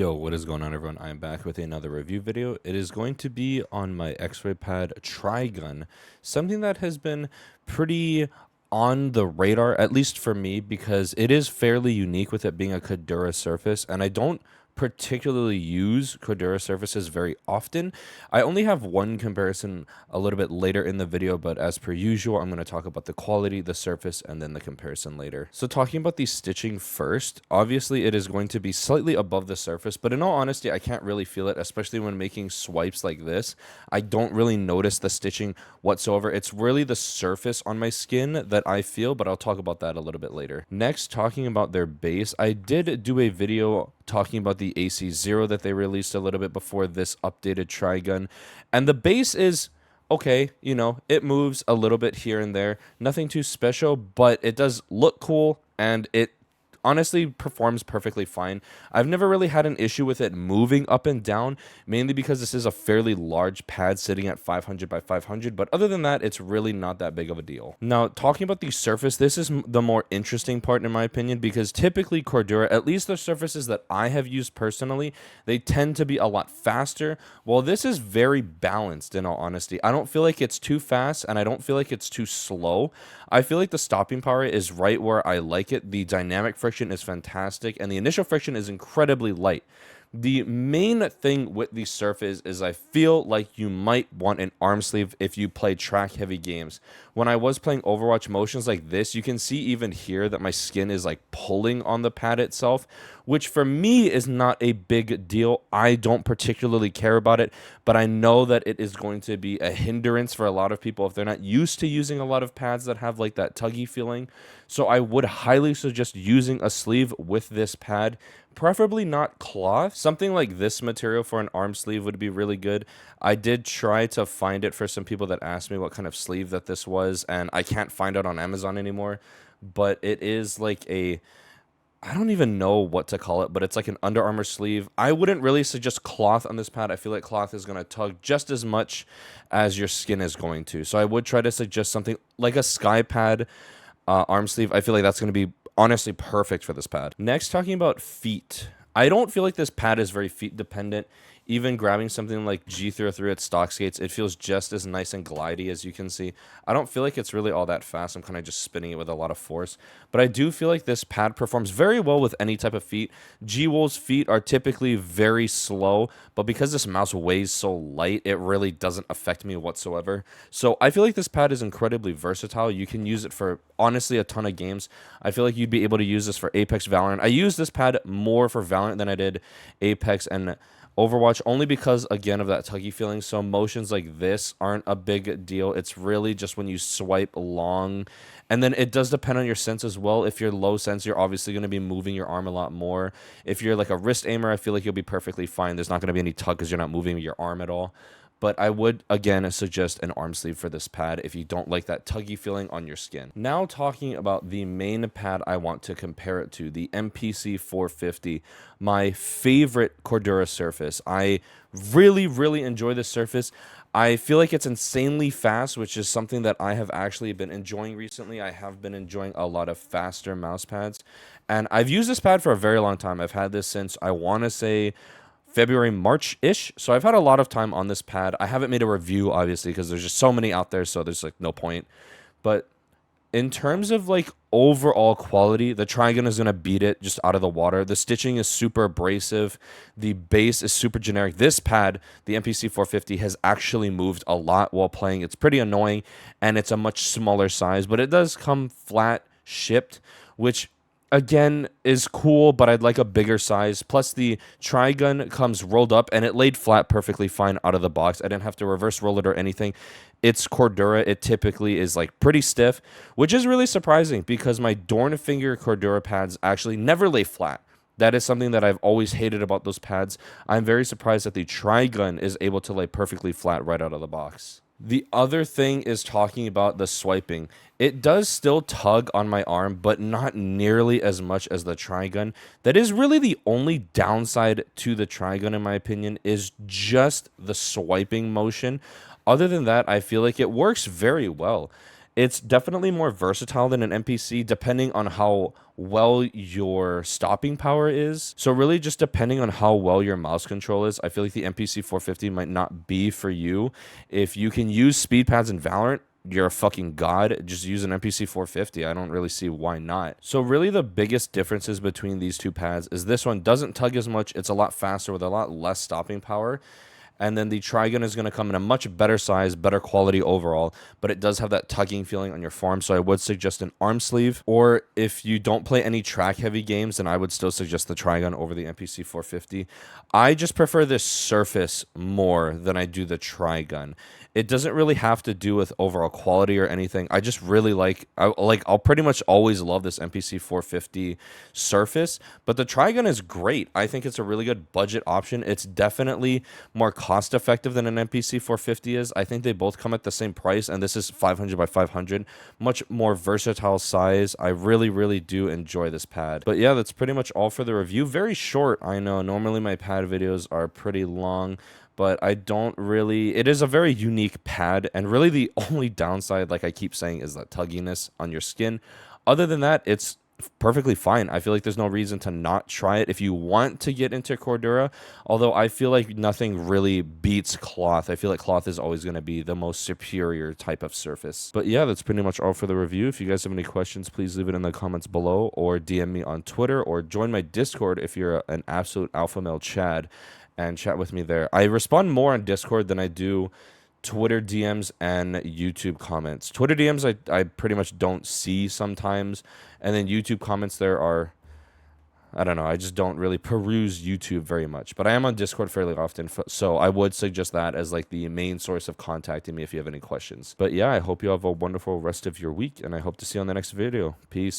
Yo, what is going on, everyone? I am back with another review video. It is going to be on my x-raypad Traigun, something that has been pretty on the radar, at least for me, because it is fairly unique with it being a Cordura surface, and I don't particularly use Cordura surfaces very often. I only have one comparison a little bit later in the video, but as per usual, I'm going to talk about the quality, the surface, and then the comparison later. So talking about the stitching first, obviously it is going to be slightly above the surface, but in all honesty, I can't really feel it, especially when making swipes like this. I don't really notice the stitching whatsoever. It's really the surface on my skin that I feel, but I'll talk about that a little bit later. Next, talking about their base, I did do a video talking about the AC0 that they released a little bit before this updated Traigun, and the base is okay, you know, it moves a little bit here and there, nothing too special, but it does look cool, and it honestly performs perfectly fine. I've never really had an issue with it moving up and down, mainly because this is a fairly large pad sitting at 500 by 500, but other than that, it's really not that big of a deal. Now, talking about the surface, this is the more interesting part in my opinion, because typically Cordura, at least the surfaces that I have used personally, they tend to be a lot faster, while this is very balanced in all honesty. I don't feel like it's too fast, and I don't feel like it's too slow. I feel like the stopping power is right where I like it. The dynamic friction is fantastic, and the initial friction is incredibly light. The main thing with the surface is I feel like you might want an arm sleeve if you play track heavy games. When I was playing Overwatch motions like this, you can see even here that my skin is like pulling on the pad itself, which for me is not a big deal. I don't particularly care about it, but I know that it is going to be a hindrance for a lot of people if they're not used to using a lot of pads that have like that tuggy feeling. So I would highly suggest using a sleeve with this pad, preferably not cloth. Something like this material for an arm sleeve would be really good. I did try to find it for some people that asked me what kind of sleeve that this was, and I can't find it on Amazon anymore, but it is like a, I don't even know what to call it, but it's like an Under Armour sleeve. I wouldn't really suggest cloth on this pad. I feel like cloth is going to tug just as much as your skin is going to. So I would try to suggest something like a sky pad arm sleeve. I feel like that's going to be honestly perfect for this pad. Next, talking about feet. I don't feel like this pad is very feet dependent. Even grabbing something like G303 at stock skates, it feels just as nice and glidey as you can see. I don't feel like it's really all that fast. I'm kind of just spinning it with a lot of force. But I do feel like this pad performs very well with any type of feet. G-Wol's feet are typically very slow, but because this mouse weighs so light, it really doesn't affect me whatsoever. So I feel like this pad is incredibly versatile. You can use it for honestly a ton of games. I feel like you'd be able to use this for Apex, Valorant. I use this pad more for Valorant than I did Apex and Overwatch, only because, again, of that tuggy feeling. So motions like this aren't a big deal. It's really just when you swipe long. And then it does depend on your sense as well. If you're low sense, you're obviously going to be moving your arm a lot more. If you're like a wrist aimer, I feel like you'll be perfectly fine. There's not going to be any tug because you're not moving your arm at all. But I would, again, suggest an arm sleeve for this pad if you don't like that tuggy feeling on your skin. Now talking about the main pad I want to compare it to, the MPC450, my favorite Cordura surface. I really enjoy this surface. I feel like it's insanely fast, which is something that I have actually been enjoying recently. I have been enjoying a lot of faster mouse pads, and I've used this pad for a very long time. I've had this since, I want to say, February, March-ish. So I've had a lot of time on this pad. I haven't made a review, obviously, because there's just so many out there, so there's like no point. But in terms of like overall quality, the Traigun is going to beat it just out of the water. The stitching is super abrasive. The base is super generic. This pad, the MPC450, has actually moved a lot while playing. It's pretty annoying, and it's a much smaller size, but it does come flat shipped, which again is cool, but I'd like a bigger size. Plus the Traigun comes rolled up and it laid flat perfectly fine out of the box. I didn't have to reverse roll it or anything. It's Cordura. It typically is like pretty stiff, which is really surprising because my Dornfinger Cordura pads actually never lay flat. That is something that I've always hated about those pads. I'm very surprised that the Traigun is able to lay perfectly flat right out of the box. The other thing is talking about the swiping. It does still tug on my arm, but not nearly as much as the Traigun. That is really the only downside to the Traigun, in my opinion, is just the swiping motion. Other than that, I feel like it works very well. It's definitely more versatile than an MPC depending on how well your stopping power is. So really just depending on how well your mouse control is, I feel like the MPC450 might not be for you. If you can use speed pads in Valorant, you're a fucking god. Just use an MPC450. I don't really see why not. So really the biggest differences between these two pads is this one doesn't tug as much. It's a lot faster with a lot less stopping power. And then the Traigun is going to come in a much better size, better quality overall, but it does have that tugging feeling on your forearm. So I would suggest an arm sleeve, or if you don't play any track heavy games, then I would still suggest the Traigun over the MPC 450. I just prefer this surface more than I do the Traigun. It doesn't really have to do with overall quality or anything. I just really I'll pretty much always love this MPC 450 surface, but the Traigun is great. I think it's a really good budget option. It's definitely more cost effective than an MPC 450 is. I think they both come at the same price, and this is 500 by 500, much more versatile size. I really do enjoy this pad. But yeah, that's pretty much all for the review. Very short, I know. Normally my pad videos are pretty long, but I don't really, it is a very unique pad, and really the only downside, like I keep saying, is that tugginess on your skin. Other than that, it's perfectly fine. I feel like there's no reason to not try it if you want to get into Cordura, although I feel like nothing really beats cloth. I feel like cloth is always going to be the most superior type of surface. But yeah, that's pretty much all for the review. If you guys have any questions, please leave it in the comments below, or DM me on Twitter, or join my Discord if you're an absolute alpha male Chad, and chat with me there. I respond more on Discord than I do Twitter DMs and YouTube comments. Twitter DMs I pretty much don't see sometimes, and then YouTube comments there are, I don't know, I just don't really peruse YouTube very much. But I am on Discord fairly often, so I would suggest that as like the main source of contacting me if you have any questions. But yeah, I hope you have a wonderful rest of your week, and I hope to see you on the next video. Peace.